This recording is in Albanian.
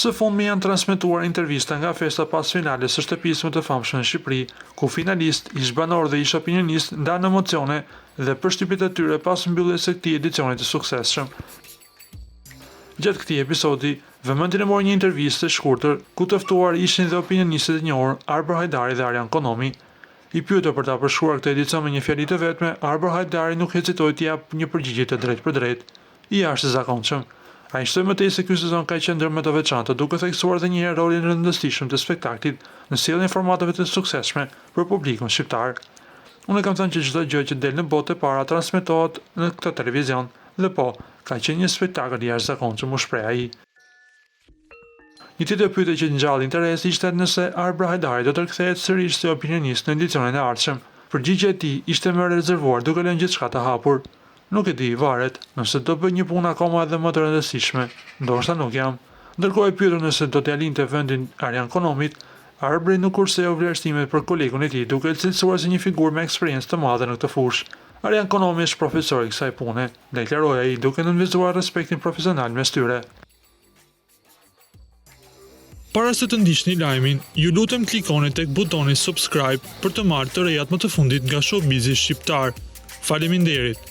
Së fundmi janë transmetuar intervista nga festa pas finales së shtëpisë më të famshme në Shqipëri, ku finalist, ish banor dhe ish opinionist ndanë emocione dhe përshtypjet e tyre pas mbylljes së këtij edicioni të suksesshëm. Gjatë këtij episodi, vëmendjen e mori një intervistë e shkurtër ku të ftuar ishin dhe opinionistët e njohur Arbër Hajdari dhe Arjan Konomi. I pyetur për ta përshkruar këtë edicion me një fjali të vetme, Arbër Hajdari nuk hezitoi të jap një përgjigje të drejtë për drejtë, i jashtëzakonshëm. Ai shtoi më tej se ky sezon ka qenë ndër më të veçantë, duke theksuar edhe një herë rolin rëndësishëm të spektaklit në sjelljen e formateve të suksesshme për publikun shqiptar. Unë kam thënë që çdo gjë që del në botë e para transmetohet në këtë televizion, dhe po, ka qenë një spektakël i jashtëzakonshëm, u shpreh ai. Një tjetër pyetje që ngjalli interes ishte nëse Arbër Hajdari do të rikthehet sërish si opinionist në edicionin e ardhshëm. Përgjigjja e tij ishte më rezervuar, duke lënë gjithçka të hapur. Nuk e di, varet, nëse do bëj një punë akoma edhe më të rëndësishme, ndoshta nuk jam. Ndërkohë e pyetur nëse do t'ia linte vendin Arjan Konomit, Arbëri nuk kurseu vlerësimet për kolegun e tij, duke e cilësuar si një figurë me eksperiencë të madhe në këtë fushë. Arjan Konomi është profesor i kësaj pune, deklaroi ai duke nënvizuar respektin profesional mes tyre. Para se të ndiqni lajmin, ju lutem klikoni tek butoni subscribe për të marrë të rejat më të fundit nga showbizi shqiptar. Faleminderit.